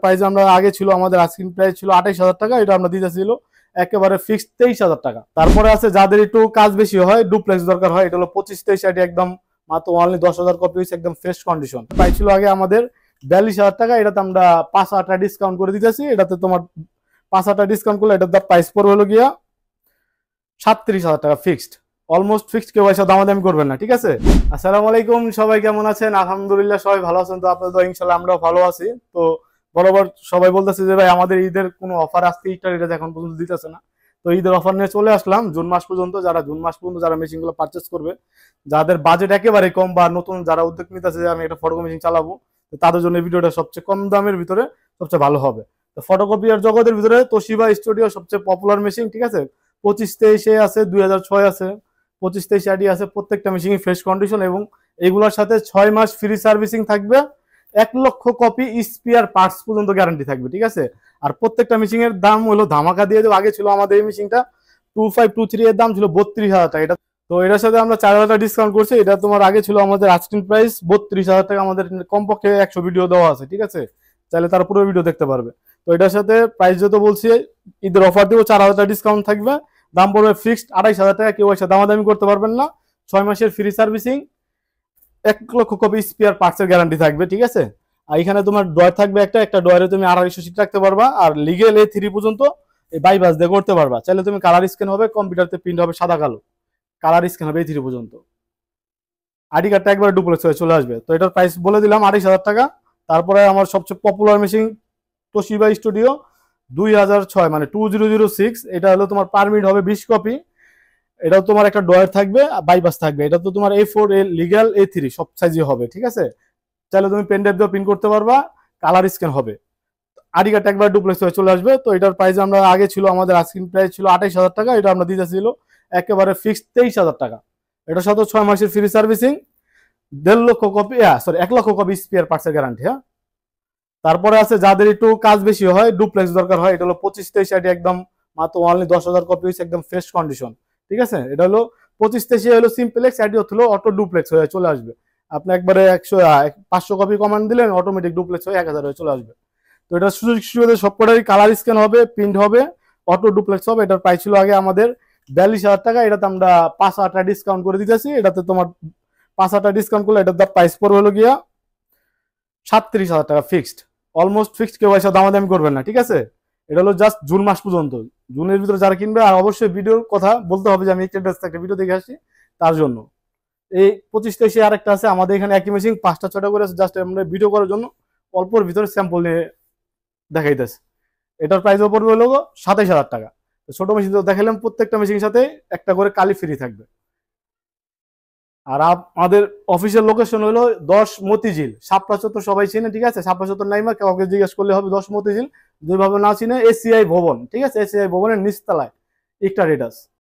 Price আমরা আগে ছিল আমাদের আস্কিং প্রাইস ছিল 28,000 টাকা, এটা আমরা দিতেছিল একেবারে ফিক্সড 23,000 টাকা। তারপরে আছে যাদের একটু কাজ বেশি হয়, ডুপ্লেক্স দরকার হয়, এটা হলো 25-23 আইডি একদম মাত্র অনলি 10,000 কপি হয়েছে, একদম ফ্রেশ কন্ডিশন। প্রাইস ছিল আগে আমাদের 42,000 টাকা, এটাতে আমরা 5,000 টাকা ডিসকাউন্ট করে দিতেছি। এটাতে তোমার 5,000 টাকা ডিসকাউন্ট করলে এটার প্রাইস পড়বে হলো গিয়া 37,000 টাকা ফিক্সড। অলমোস্ট ফিক্সড, কেউ এসে দামাদামি করবেন না, ঠিক আছে? আসসালামু আলাইকুম, সবাই কেমন আছেন? আলহামদুলিল্লাহ সবাই ভালো আছেন। তো আপনাদের ইনশাল্লাহ আমরাও ভালো আছি। তো বরাবর সবাই বলতেছে যে ভাই আমাদের ঈদের কোনো অফার আসছে, এটা এখন পর্যন্ত দিতেছে না। তো ঈদের অফার নিয়ে চলে আসলাম জুন মাস পর্যন্ত। যারা জুন মাস পর্যন্ত যারা মেশিনগুলো পারচেস করবে, যাদের বাজেট একেবারে কম বা নতুন যারা উদ্যোগ নিতেছে যে আমি একটা ফটোকপি মেশিন চালাবো, তো তাদের জন্য এই ভিডিওটা সবচেয়ে কম দামের ভিতরে সবচেয়ে ভালো হবে। তো ফটোকপিয়ার জগতের ভিতরে তোশিবা স্টুডিও সবচেয়ে পপুলার মেশিন, ঠিক আছে? 25-23 আছে, 2006 আছে, 25-23 আইডি আছে। প্রত্যেকটা মেশিন ফ্রেশ কন্ডিশন এবং এগুলোর সাথে 6 মাস ফ্রি সার্ভিসিং থাকবে। 1 লক্ষ কপি স্পেয়ার পার্টস পর্যন্ত গ্যারান্টি থাকবে, ঠিক আছে? আর প্রত্যেকটা মেশিন এর দাম হলো ধামাকা দিয়ে দেবো। আগে ছিল আমাদের এই মেশিনটা 2523 এর দাম ছিল 32,000 টাকা। এটা তো এটার সাথে আমরা 4,000 টাকা ডিসকাউন্ট করছি। এটা তোমার আগে ছিল আমাদের আস্কিং প্রাইস 32,000 টাকা। আমাদের কমপক্ষে 100 ভিডিও দেওয়া আছে, ঠিক আছে? চাইলে তার পুরো ভিডিও দেখতে পারবে। তো এটার সাথে প্রাইস যত বলছি, ঈদের অফার দেবো, 4,000 টাকা ডিসকাউন্ট থাকবে। দাম পড়বে ফিক্সড 28,000 টাকা। কেউ এসে দামাদামি করতে পারবেন না। 6 মাসের ফ্রি সার্ভিসিং, 1 লক্ষ কপি স্পেয়ার পার্টসের গ্যারান্টি থাকবে, ঠিক আছে? আর এখানে তোমার ডয়ার থাকবে একটা ডয়ারে তুমি 250 সিট রাখতে পারবা। আর লিগেল A3 পর্যন্ত এই বাইপাস দিয়ে করতে পারবা। চাইলে তুমি কালার স্ক্যান হবে, কম্পিউটারতে প্রিন্ট হবে সাদা কালো, কালার স্ক্যান হবে A3 পর্যন্ত। আইডি কার্ডটা একবার ডুপ্লেক্স হয়ে চলে আসবে। তো এটার প্রাইস বলে দিলাম 28,000 টাকা। তারপরে আমার সবচেয়ে পপুলার মেশিন তোশিবা স্টুডিও 2006 মানে 2006, এটা হলো তোমার পারমিট হবে 20 কপি। এটাও তোমার একটা ডয়ার থাকবে, বাইপাস থাকবে। এটা তো তোমার A4 লিগ্যাল A3 সব সাইজে হবে, ঠিক আছে? চাইলে তুমি পেন ড্রাইভ দিয়ে প্রিন্ট করতে পারবা, কালার স্ক্যান হবে। আইডি কার্ড একবার ডুপ্লেক্স হয়ে চলে আসবে। তো এটার প্রাইস আমরা আগে ছিল আমাদের আস্কিং প্রাইস ছিল 28,000 টাকা, এটা আমরা দিতেছিল একেবারে ফিক্সড 23,000 টাকা। এটার সাথে 6 মাসের ফ্রি সার্ভিসিং, 1.5 লক্ষ কপি, সরি 1 লক্ষ কপি স্পেয়ার পার্টসের গ্যারান্টি। হ্যাঁ, তারপরে আছে যাদের একটু কাজ বেশি হয়, ডুপ্লেক্স দরকার হয়, এটা হলো 25-23 আইডি একদম মাত্র অনলি 10,000 কপি হয়েছে, একদম ফ্রেশ কন্ডিশন, ঠিক আছে? এটা হলো 25-23 হলো সিম্পলেক্স, আইডি হলো অটো ডুপ্লেক্স হয়ে চলে আসবে। আপনি একবারে 500 কপি কমান্ড দিলেন, অটোমেটিক ডুপ্লেক্স হয়ে 1000 হয়ে চলে আসবে। তো এটা সুযোগ সুবিধা সবকটারই কালার স্ক্যান হবে, প্রিন্ট হবে, অটো ডুপ্লেক্স হবে। এটার প্রাইস ছিল আগে আমাদের 42,000 টাকা, এটাতে আমরা 5,000 টাকা ডিসকাউন্ট করে দিতেছি। এটাতে তোমার 5,000 টাকা ডিসকাউন্ট করলে এটার প্রাইস পড়বে হলো গিয়া 37,000 টাকা ফিক্সড। অলমোস্ট ফিক্সড, কেউ এসে দামাদামি করবেন না, ঠিক আছে? এটা হলো জাস্ট জুন মাস পর্যন্ত। জুনের ভিতরে যারা কিনবে, আর অবশ্যই ভিডিওর কথা বলতে হবে যে আমি একটা ভিডিও দেখে আসছি তার জন্য। এই 25-23 আরেকটা আছে আমাদের এখানে, একই মেশিন 5টা 6টা করে আছে, জাস্ট আমরা ভিডিও করার জন্য অল্পর ভিতরে স্যাম্পল নিয়ে দেখাইতেছে। এটার প্রাইস পড়বে হলো 27,000 টাকা। ছোট মেশিন তো দেখালাম, প্রত্যেকটা মেশিনের সাথে একটা করে কালি ফ্রি থাকবে। আর আমাদের অফিসের লোকেশন হলো 10 মতিঝিল, শাপলা চত্বর সবাই চিনে, ঠিক আছে? শাপলা চত্বর নাইমা কাউকে জিজ্ঞেস করলে হবে 10 মতিঝিল। যেভাবে না চিনে, এসিআই ভবন, ঠিক আছে? এসিআই ভবনের নিচতলায় একটা রেডাস।